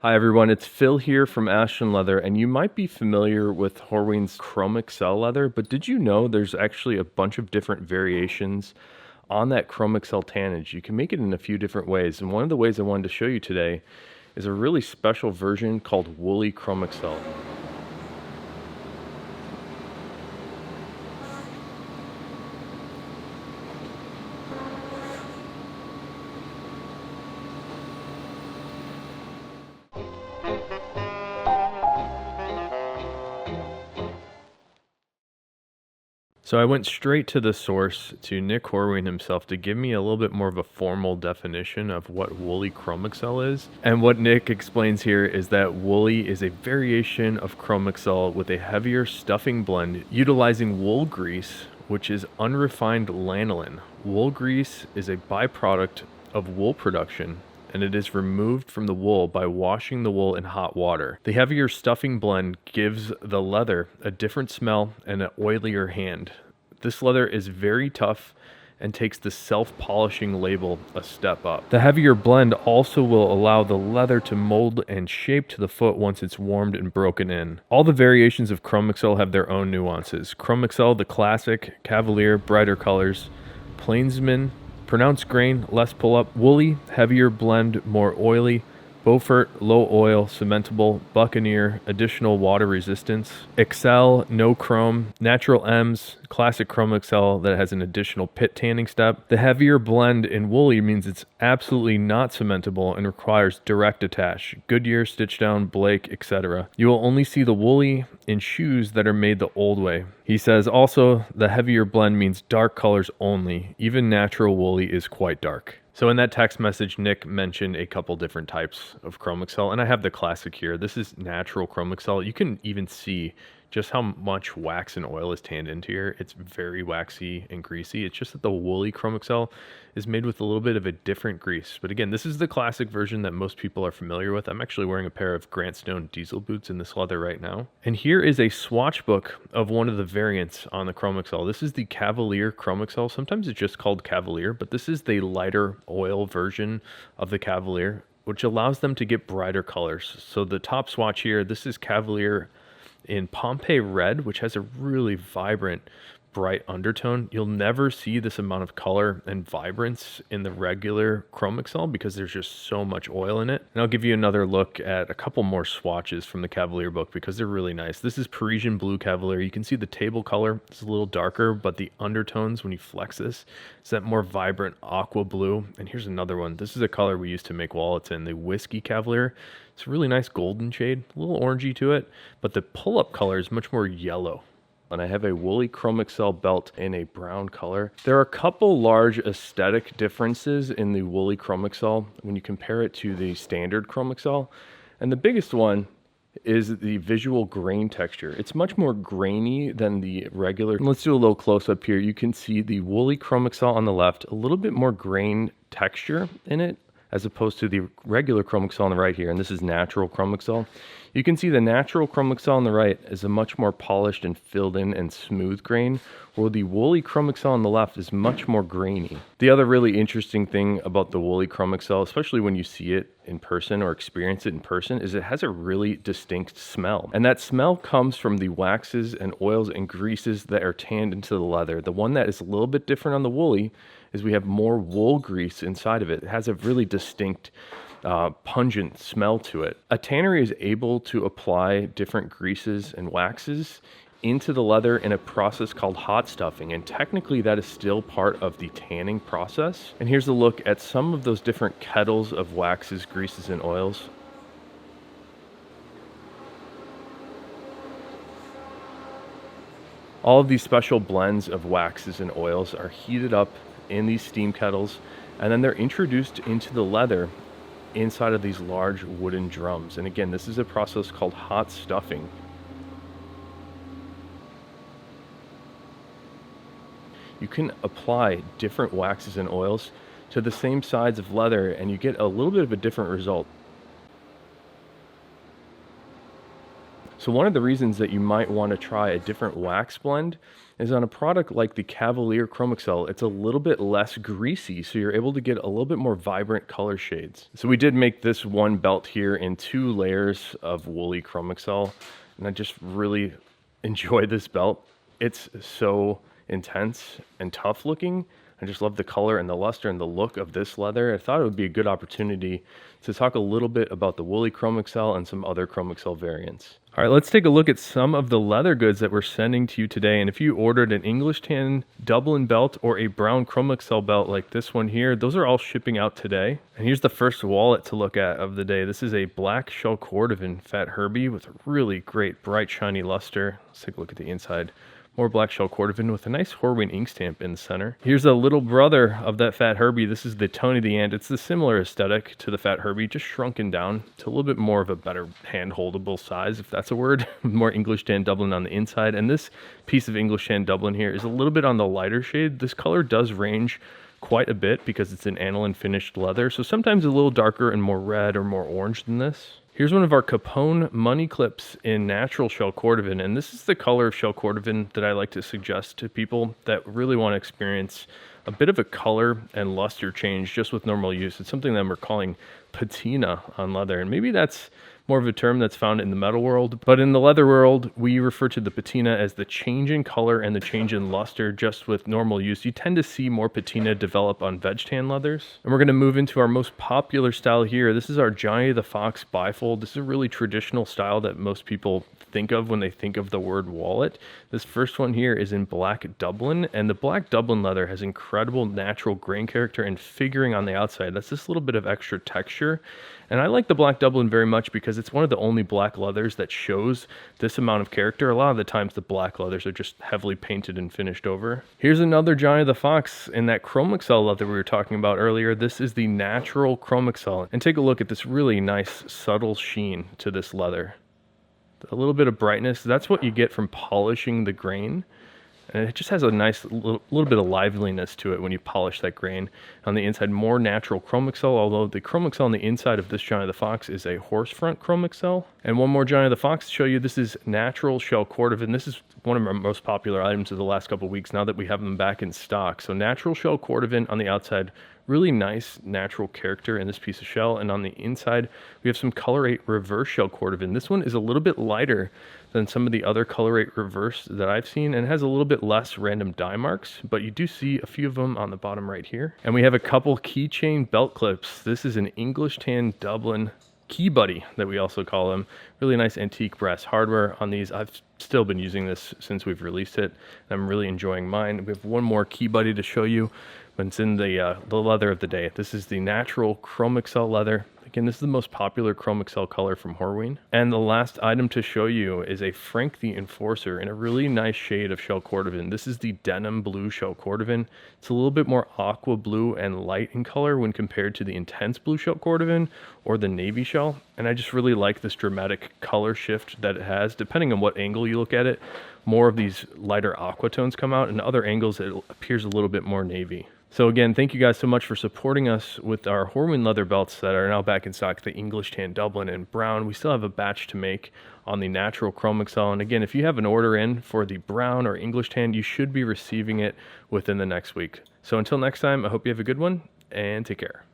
Hi everyone, it's Phil here from Ashland Leather, and you might be familiar with Horween's Chromexcel leather, but did you know there's actually a bunch of different variations on that Chromexcel tannage? You can make it in a few different ways, and one of the ways I wanted to show you today is a really special version called Wooly Chromexcel. So I went straight to the source, to Nick Horween himself, to give me a little bit more of a formal definition of what Wooly Chromexcel is. And what Nick explains here is that Wooly is a variation of Chromexcel with a heavier stuffing blend utilizing wool grease, which is unrefined lanolin. Wool grease is a byproduct of wool production, and it is removed from the wool by washing the wool in hot water. The heavier stuffing blend gives the leather a different smell and an oilier hand. This leather is very tough and takes the self-polishing label a step up. The heavier blend also will allow the leather to mold and shape to the foot once it's warmed and broken in. All the variations of Chromexcel have their own nuances. Chromexcel, the classic, Cavalier, brighter colors, Plainsman, pronounced grain, less pull-up, Wooly, heavier blend, more oily, Beaufort, low oil, cementable, Buccaneer, additional water resistance, Excel, no chrome, Natural M's, classic Chromexcel that has an additional pit tanning step. The heavier blend in Wooly means it's absolutely not cementable and requires direct attach, Goodyear, Stitchdown, Blake, etc. You will only see the Wooly in shoes that are made the old way. He says also the heavier blend means dark colors only. Even natural Wooly is quite dark. So in that text message, Nick mentioned a couple different types of Chromexcel, and I have the classic here. This is natural Chromexcel. You can even see just how much wax and oil is tanned into here. It's very waxy and greasy. It's just that the Wooly Chromexcel is made with a little bit of a different grease. But again, this is the classic version that most people are familiar with. I'm actually wearing a pair of Grant Stone diesel boots in this leather right now. And here is a swatch book of one of the variants on the Chromexcel. This is the Cavalier Chromexcel. Sometimes it's just called Cavalier, but this is the lighter oil version of the Cavalier, which allows them to get brighter colors. So the top swatch here, this is Cavalier in Pompeii Red, which has a really vibrant, bright undertone. You'll never see this amount of color and vibrance in the regular Chromexcel because there's just so much oil in it. And I'll give you another look at a couple more swatches from the Cavalier book because they're really nice. This is Parisian Blue Cavalier. You can see the table color is a little darker, but the undertones when you flex this is that more vibrant aqua blue. And here's another one. This is a color we used to make wallets in, the Whiskey Cavalier. It's a really nice golden shade, a little orangey to it, but the pull-up color is much more yellow. And I have a Wooly Chromexcel belt in a brown color. There are a couple large aesthetic differences in the Wooly Chromexcel when you compare it to the standard Chromexcel. And the biggest one is the visual grain texture. It's much more grainy than the regular. Let's do a little close up here. You can see the Wooly Chromexcel on the left, a little bit more grain texture in it, as opposed to the regular Chromexcel on the right here. And this is natural Chromexcel. You can see the natural Chromexcel on the right is a much more polished and filled in and smooth grain, while the Wooly Chromexcel on the left is much more grainy. The other really interesting thing about the Wooly Chromexcel, especially when you see it in person or experience it in person, is it has a really distinct smell. And that smell comes from the waxes and oils and greases that are tanned into the leather. The one that is a little bit different on the Wooly is we have more wool grease inside of it. It has a really distinct pungent smell to it. A tannery is able to apply different greases and waxes into the leather in a process called hot stuffing, and technically that is still part of the tanning process. And here's a look at some of those different kettles of waxes, greases, and oils. All of these special blends of waxes and oils are heated up in these steam kettles, and then they're introduced into the leather inside of these large wooden drums. And again, this is a process called hot stuffing. You can apply different waxes and oils to the same sides of leather and you get a little bit of a different result. So one of the reasons that you might want to try a different wax blend is on a product like the Cavalier Chromexcel, it's a little bit less greasy, so you're able to get a little bit more vibrant color shades. So we did make this one belt here in 2 layers of Wooly Chromexcel, and I just really enjoy this belt. It's so intense and tough looking. I just love the color and the luster and the look of this leather. I thought it would be a good opportunity to talk a little bit about the Wooly Chromexcel and some other Chromexcel variants. All right, let's take a look at some of the leather goods that we're sending to you today. And if you ordered an English tan Dublin belt or a brown Chromexcel belt like this one here, those are all shipping out today. And here's the first wallet to look at of the day. This is a black shell cordovan Fat Herbie with a really great bright shiny luster. Let's take a look at the inside. More black shell cordovan with a nice Horween ink stamp in the center. Here's a little brother of that Fat Herbie. This is the Tony the Ant. It's the similar aesthetic to the Fat Herbie, just shrunken down to a little bit more of a better hand-holdable size, if that's a word. More English tan Dublin on the inside. And this piece of English tan Dublin here is a little bit on the lighter shade. This color does range quite a bit because it's an aniline finished leather. So sometimes a little darker and more red or more orange than this. Here's one of our Capone money clips in natural shell cordovan, and this is the color of shell cordovan that I like to suggest to people that really want to experience a bit of a color and luster change just with normal use. It's something that we're calling patina on leather, and maybe that's more of a term that's found in the metal world, but in the leather world, we refer to the patina as the change in color and the change in luster just with normal use. You tend to see more patina develop on veg tan leathers. And we're going to move into our most popular style here. This is our Johnny the Fox bifold. This is a really traditional style that most people think of when they think of the word wallet. This first one here is in black Dublin, and the black Dublin leather has incredible natural grain character and figuring on the outside. That's this little bit of extra texture. And I like the black Dublin very much because it's one of the only black leathers that shows this amount of character. A lot of the times the black leathers are just heavily painted and finished over. Here's another Johnny the Fox in that Chromexcel leather we were talking about earlier. This is the natural Chromexcel. And take a look at this really nice subtle sheen to this leather. A little bit of brightness. That's what you get from polishing the grain. And it just has a nice little bit of liveliness to it when you polish that grain. On the inside, more natural Chromexcel, although the Chromexcel on the inside of this Johnny the Fox is a horse front Chromexcel. And one more Johnny the Fox to show you. This is natural shell cordovan. This is one of our most popular items of the last couple of weeks now that we have them back in stock. So natural shell cordovan on the outside, really nice natural character in this piece of shell. And on the inside, we have some Color 8 reverse shell cordovan. This one is a little bit lighter than some of the other Color 8 reverse that I've seen and has a little bit less random dye marks, but you do see a few of them on the bottom right here. And we have a couple keychain belt clips. This is an English tan Dublin Key Buddy that we also call them. Really nice antique brass hardware on these. I've still been using this since we've released it, and I'm really enjoying mine. We have one more Key Buddy to show you, but it's in the leather of the day. This is the natural Chromexcel leather. Again, this is the most popular Chromexcel color from Horween. And the last item to show you is a Frank the Enforcer in a really nice shade of shell cordovan. This is the denim blue shell cordovan. It's a little bit more aqua blue and light in color when compared to the intense blue shell cordovan or the navy shell. And I just really like this dramatic color shift that it has. Depending on what angle you look at it, more of these lighter aqua tones come out, and other angles it appears a little bit more navy. So again, thank you guys so much for supporting us with our Horween leather belts that are now back in stock, the English tan Dublin and brown. We still have a batch to make on the natural Chromexcel. And again, if you have an order in for the brown or English tan, you should be receiving it within the next week. So until next time, I hope you have a good one and take care.